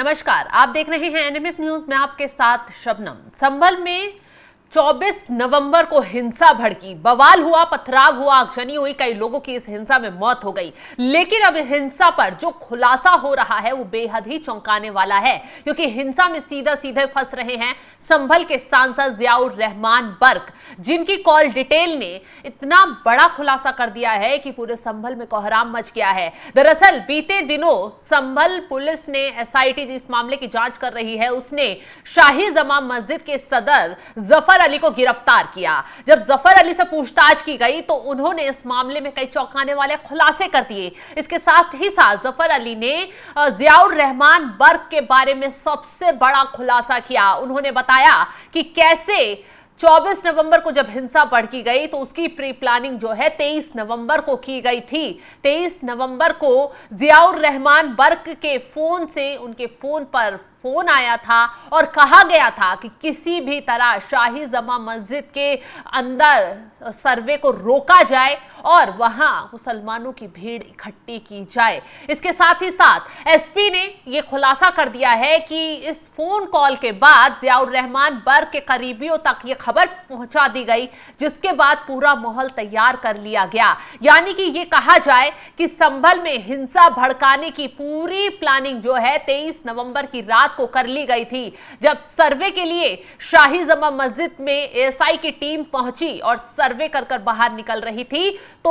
नमस्कार, आप देख रहे हैं एनएमएफ न्यूज में आपके साथ शबनम। संभल में 24 नवंबर को हिंसा भड़की, बवाल हुआ, पथराव हुआ, आगजनी हुई, कई लोगों की इस हिंसा में मौत हो गई। लेकिन अब हिंसा पर जो खुलासा हो रहा है वो बेहद ही चौंकाने वाला है, क्योंकि हिंसा में सीधा सीधे फंस रहे हैं संभल के सांसद जियाउर रहमान बर्क, जिनकी कॉल डिटेल ने इतना बड़ा खुलासा कर दिया है कि पूरे संभल में कोहराम मच गया है। दरअसल बीते दिनों संभल पुलिस ने एसआईटी जिस मामले की जांच कर रही है, उसने शाही जमा मस्जिद के सदर जफर अली को गिरफ्तार किया। जब जफर अली से पूछताछ की गई तो उन्होंने इस मामले में कई चौंकाने वाले खुलासे कर दिए। इसके साथ ही साथ जफर अली ने जियाउर रहमान बर्क के बारे में सबसे बड़ा खुलासा किया। उन्होंने बताया कि कैसे 24 नवंबर को जब हिंसा भड़की गई तो उसकी प्री प्लानिंग जो है 23 नवंबर को की गई थी। 23 नवंबर को जियाउर रहमान बर्क के फोन से उनके फोन पर फोन आया था और कहा गया था कि किसी भी तरह शाही जमा मस्जिद के अंदर सर्वे को रोका जाए और वहां मुसलमानों की भीड़ इकट्ठी की जाए। इसके साथ ही साथ एसपी ने यह खुलासा कर दिया है कि इस फोन कॉल के बाद जियाउर रहमान बर्क के करीबियों तक यह खबर पहुंचा दी गई, जिसके बाद पूरा माहौल तैयार कर लिया गया। यानी कि यह कहा जाए कि संभल में हिंसा भड़काने की पूरी प्लानिंग जो है 23 नवंबर की रात को कर ली गई थी। जब सर्वे के लिए शाही जमा मस्जिद में एएसआई की टीम पहुंची और सर्वे कर बाहर निकल रही थी तो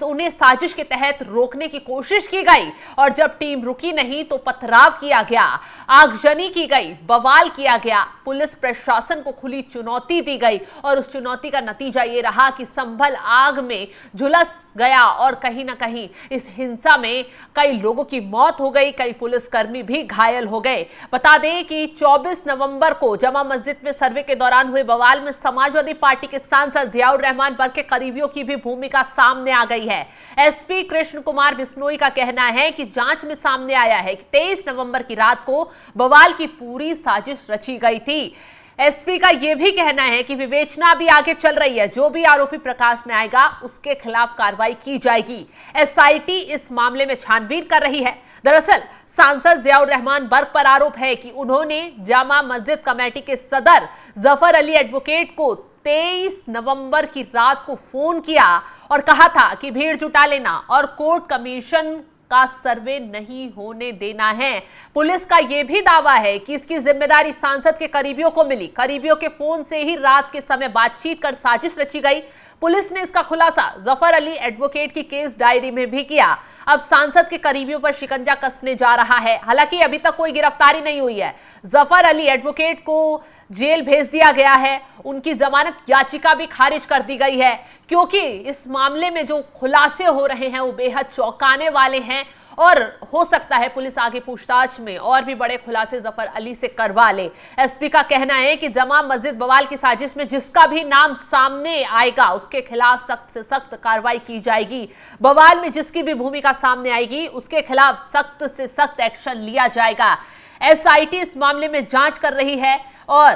उन्हें साजिश के तहत रोकने की कोशिश की गई और जब टीम रुकी नहीं तो पथराव किया गया, आगजनी की गई, बवाल किया गया, पुलिस प्रशासन को खुली चुनौती दी गई और उस चुनौती का नतीजा ये रहा कि संभल आग में झुलस गया और कहीं ना कहीं इस हिंसा में कई लोगों की मौत हो गई, कई पुलिसकर्मी भी घायल हो गए। बता दें कि 24 नवंबर को जमा मस्जिद में सर्वे के दौरान हुए बवाल में समाजवादी पार्टी के सांसद जियाउर रहमान बर्क के करीबियों की भी भूमिका सामने आ गई है। एसपी कृष्ण कुमार बिश्नोई का कहना है कि जांच में सामने आया है कि 23 नवंबर की रात को बवाल की पूरी साजिश रची गई थी। एसपी का यह भी कहना है कि विवेचना भी आगे चल रही है, जो भी आरोपी प्रकाश में आएगा उसके खिलाफ कार्रवाई की जाएगी। एसआईटी इस मामले में छानबीन कर रही है। दरअसल सांसद जियाउर रहमान बर्क पर आरोप है कि उन्होंने जामा मस्जिद कमेटी के सदर जफर अली एडवोकेट को 23 नवंबर की रात को फोन किया और कहा था कि भीड़ जुटा लेना और कोर्ट कमीशन का सर्वे नहीं होने देना है। पुलिस का यह भी दावा है कि इसकी जिम्मेदारी सांसद के करीबियों को मिली। करीबियों के फोन से ही रात के समय बातचीत कर साजिश रची गई। पुलिस ने इसका खुलासा जफर अली एडवोकेट की केस डायरी में भी किया। अब सांसद के करीबियों पर शिकंजा कसने जा रहा है। हालांकि अभी तक कोई गिरफ्तारी नहीं हुई है। जफर अली एडवोकेट को जेल भेज दिया गया है। उनकी जमानत याचिका भी खारिज कर दी गई है, क्योंकि इस मामले में जो खुलासे हो रहे हैं वो बेहद चौंकाने वाले हैं और हो सकता है पुलिस आगे पूछताछ में और भी बड़े खुलासे जफर अली से करवा ले। एसपी का कहना है कि जमा मस्जिद बवाल की साजिश में जिसका भी नाम सामने आएगा उसके खिलाफ सख्त से सख्त कार्रवाई की जाएगी। बवाल में जिसकी भी भूमिका सामने आएगी उसके खिलाफ सख्त से सख्त एक्शन लिया जाएगा। एसआईटी इस मामले में जांच कर रही है और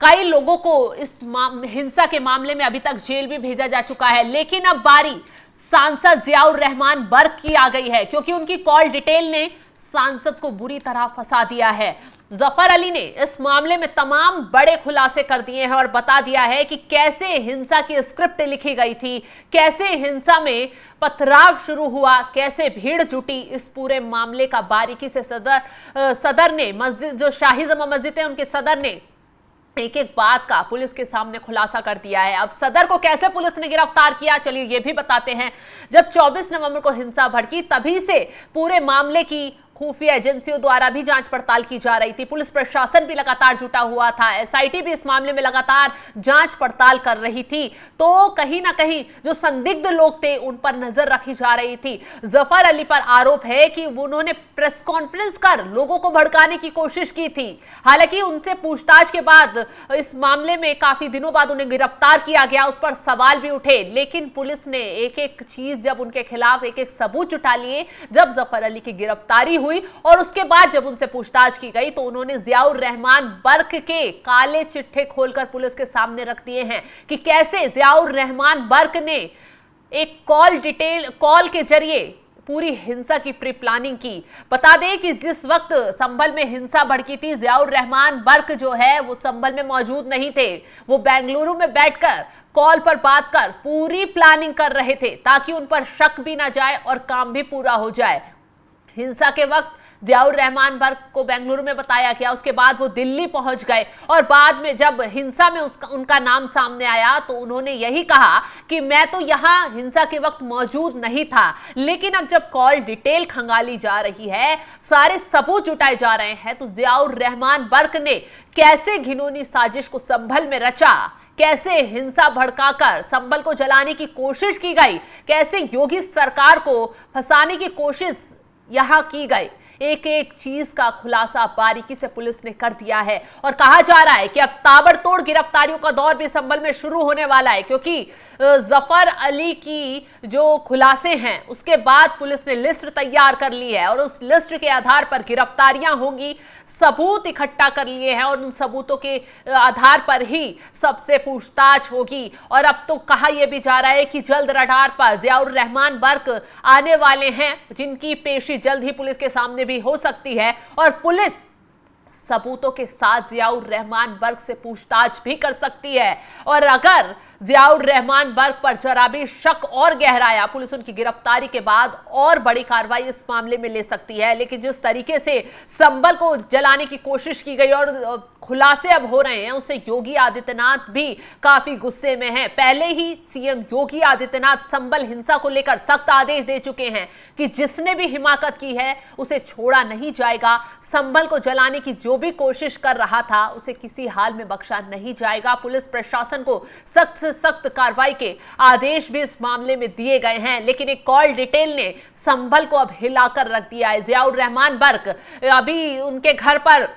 कई लोगों को इस हिंसा के मामले में अभी तक जेल भी भेजा जा चुका है। लेकिन अब बारी सांसद जियाउर रहमान बर्क की आ गई है, क्योंकि उनकी कॉल डिटेल ने सांसद को बुरी तरह फंसा दिया है। जफर अली ने इस मामले में तमाम बड़े खुलासे कर दिए हैं और बता दिया है कि कैसे हिंसा की स्क्रिप्ट लिखी गई थी, कैसे हिंसा में पथराव शुरू हुआ, कैसे भीड़ जुटी। इस पूरे मामले का बारीकी से सदर ने मस्जिद जो शाही जमा मस्जिद है उनके सदर ने एक एक बात का पुलिस के सामने खुलासा कर दिया है। अब सदर को कैसे पुलिस ने गिरफ्तार किया, चलिए ये भी बताते हैं। जब 24 नवंबर को हिंसा भड़की तभी से पूरे मामले की खुफिया एजेंसियों द्वारा भी जांच पड़ताल की जा रही थी। पुलिस प्रशासन भी लगातार जुटा हुआ था। एसआईटी भी इस मामले में लगातार जांच पड़ताल कर रही थी। तो कहीं ना कहीं जो संदिग्ध लोग थे उन पर नजर रखी जा रही थी। जफर अली पर आरोप है कि उन्होंने प्रेस कॉन्फ्रेंस कर लोगों को भड़काने की कोशिश की थी। हालांकि उनसे पूछताछ के बाद इस मामले में काफी दिनों बाद उन्हें गिरफ्तार किया गया, उस पर सवाल भी उठे। लेकिन पुलिस ने एक एक चीज जब उनके खिलाफ एक एक सबूत जुटा लिए, जब जफर अली की गिरफ्तारी हुई और उसके बाद जब उनसे पूछताछ की गई तो उन्होंने जियाउर रहमान बर्क के काले चिट्ठे खोलकर पुलिस के सामने रख दिए हैं कि कैसे जियाउर रहमान बर्क ने एक कॉल के जरिए पूरी हिंसा की प्री प्लानिंग की। बता दें कि जिस वक्त संभल में हिंसा भड़की थी, जियाउर रहमान बर्क जो है वो संभल में मौजूद नहीं थे। वो बेंगलुरु में बैठकर कॉल पर बात कर पूरी प्लानिंग कर रहे थे ताकि उन पर शक भी ना जाए और काम भी पूरा हो जाए। हिंसा के वक्त जियाउर रहमान बर्क को बेंगलुरु में बताया गया, उसके बाद वो दिल्ली पहुंच गए और बाद में जब हिंसा में उनका नाम सामने आया तो उन्होंने यही कहा कि मैं तो यहां हिंसा के वक्त मौजूद नहीं था। लेकिन अब जब कॉल डिटेल खंगाली जा रही है, सारे सबूत जुटाए जा रहे हैं, तो जियाउर रहमान बर्क ने कैसे घिनौनी साजिश को संभल में रचा, कैसे हिंसा भड़काकर संभल को जलाने की कोशिश की गई, कैसे योगी सरकार को फंसाने की कोशिश यहां की गई, एक एक चीज का खुलासा बारीकी से पुलिस ने कर दिया है। और कहा जा रहा है कि अब ताबड़तोड़ गिरफ्तारियों का दौर भी संभल में शुरू होने वाला है, क्योंकि जफर अली की जो खुलासे हैं उसके बाद पुलिस ने लिस्ट तैयार कर ली है और उस लिस्ट के आधार पर गिरफ्तारियां होंगी। सबूत इकट्ठा कर लिए हैं और उन सबूतों के आधार पर ही सबसे पूछताछ होगी। और अब तो कहा यह भी जा रहा है कि जल्द रडार पर जियाउर रहमान बर्क आने वाले हैं, जिनकी पेशी जल्द ही पुलिस के सामने भी हो सकती है और पुलिस सबूतों के साथ जियाउर रहमान बर्क से पूछताछ भी कर सकती है। और अगर जियाउर रहमान बर्क पर जरा भी शक और गहराया, पुलिस उनकी गिरफ्तारी के बाद और बड़ी कार्रवाई इस मामले में ले सकती है। लेकिन जिस तरीके से संभल को जलाने की कोशिश की गई और खुलासे अब हो रहे हैं, उससे योगी आदित्यनाथ भी काफी गुस्से में हैं। पहले ही सीएम योगी आदित्यनाथ संभल हिंसा को लेकर सख्त आदेश दे चुके हैं कि जिसने भी हिमाकत की है उसे छोड़ा नहीं जाएगा। संभल को जलाने की जो भी कोशिश कर रहा था उसे किसी हाल में बख्शा नहीं जाएगा। पुलिस प्रशासन को सख्त से सख्त कार्रवाई के आदेश भी इस मामले में दिए गए हैं। लेकिन एक कॉल डिटेल ने संभल को अब हिलाकर रख दिया है। जियाउर रहमान बर्क, अभी उनके घर पर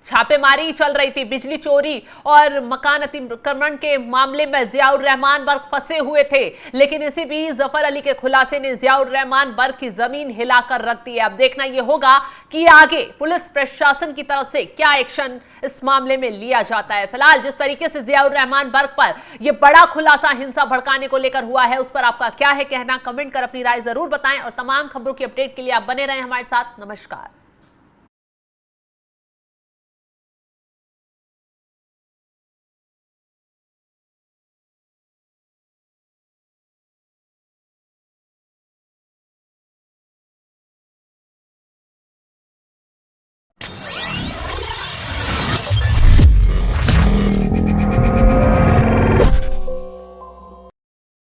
छापेमारी चल रही थी, बिजली चोरी और मकान अतिक्रमण के मामले में जियाउर रहमान बर्क फंसे हुए थे। लेकिन इसी बीच जफर अली के खुलासे ने जियाउर रहमान बर्क की जमीन हिलाकर रख दी है। अब देखना यह होगा कि आगे पुलिस प्रशासन की तरफ से क्या एक्शन इस मामले में लिया जाता है। फिलहाल जिस तरीके से जियाउर रहमान बर्क पर यह बड़ा खुलासा हिंसा भड़काने को लेकर हुआ है, उस पर आपका क्या है कहना, कमेंट कर अपनी राय जरूर बताएं और तमाम खबरों की अपडेट के लिए आप बने रहें हमारे साथ। नमस्कार।